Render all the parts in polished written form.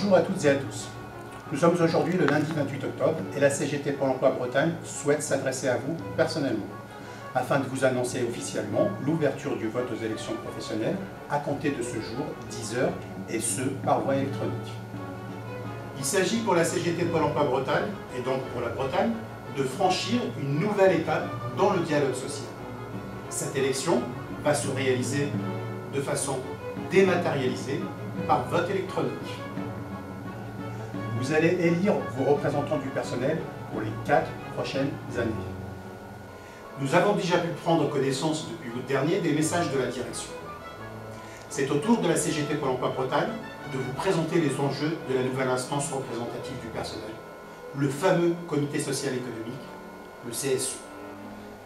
Bonjour à toutes et à tous. Nous sommes aujourd'hui le lundi 28 octobre et la CGT Pôle emploi Bretagne souhaite s'adresser à vous personnellement afin de vous annoncer officiellement l'ouverture du vote aux élections professionnelles à compter de ce jour, 10h, et ce, par voie électronique. Il s'agit pour la CGT Pôle emploi Bretagne, et donc pour la Bretagne, de franchir une nouvelle étape dans le dialogue social. Cette élection va se réaliser de façon dématérialisée par vote électronique. Vous allez élire vos représentants du personnel pour les 4 prochaines années. Nous avons déjà pu prendre connaissance depuis août dernier des messages de la direction. C'est au tour de la CGT Pôle emploi Bretagne de vous présenter les enjeux de la nouvelle instance représentative du personnel, le fameux comité social économique, le CSE.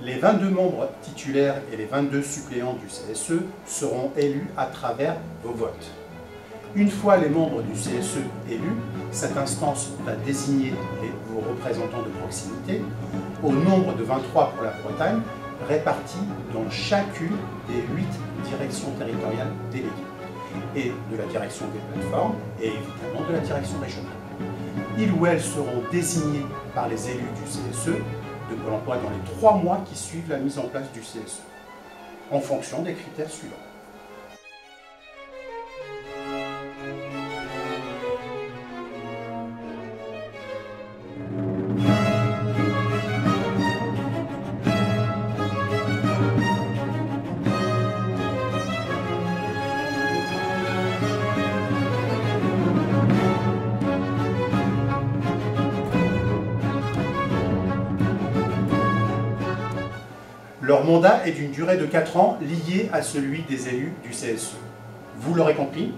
Les 22 membres titulaires et les 22 suppléants du CSE seront élus à travers vos votes. Une fois les membres du CSE élus, cette instance va désigner vos représentants de proximité au nombre de 23 pour la Bretagne, répartis dans chacune des 8 directions territoriales déléguées, et de la direction des plateformes et évidemment de la direction régionale. Ils ou elles seront désignés par les élus du CSE de Pôle emploi dans les 3 mois qui suivent la mise en place du CSE, en fonction des critères suivants. Leur mandat est d'une durée de 4 ans liée à celui des élus du CSE. Vous l'aurez compris,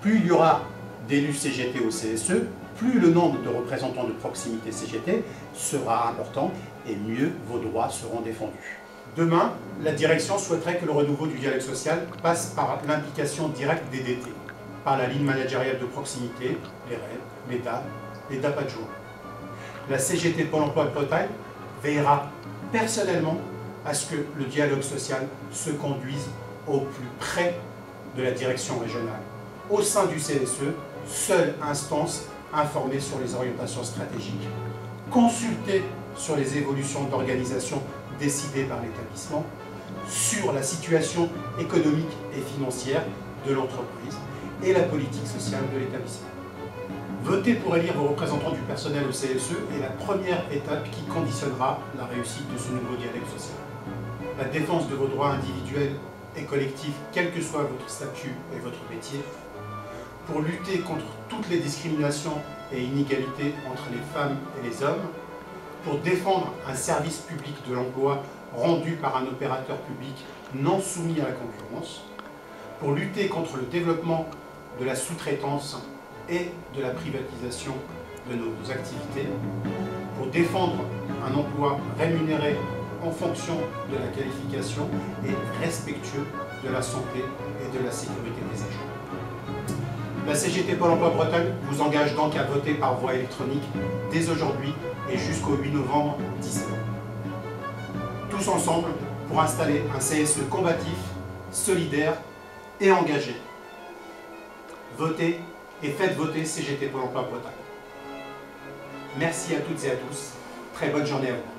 plus il y aura d'élus CGT au CSE, plus le nombre de représentants de proximité CGT sera important et mieux vos droits seront défendus. Demain, la direction souhaiterait que le renouveau du dialogue social passe par l'implication directe des DT, par la ligne managériale de proximité, les RED, les DAP adjoints. La CGT Pôle emploi de Bretagne veillera personnellement à ce que le dialogue social se conduise au plus près de la direction régionale. Au sein du CSE, seule instance informée sur les orientations stratégiques, consultée sur les évolutions d'organisation décidées par l'établissement, sur la situation économique et financière de l'entreprise et la politique sociale de l'établissement. Voter pour élire vos représentants du personnel au CSE est la première étape qui conditionnera la réussite de ce nouveau dialogue social. La défense de vos droits individuels et collectifs, quel que soit votre statut et votre métier, pour lutter contre toutes les discriminations et inégalités entre les femmes et les hommes, pour défendre un service public de l'emploi rendu par un opérateur public non soumis à la concurrence, pour lutter contre le développement de la sous-traitance et de la privatisation de nos activités, pour défendre un emploi rémunéré en fonction de la qualification et respectueux de la santé et de la sécurité des agents. La CGT Pôle emploi Bretagne vous engage donc à voter par voie électronique dès aujourd'hui et jusqu'au 8 novembre 10h. Tous ensemble pour installer un CSE combatif, solidaire et engagé. Votez et faites voter CGT Pôle emploi Bretagne. Merci à toutes et à tous. Très bonne journée à vous.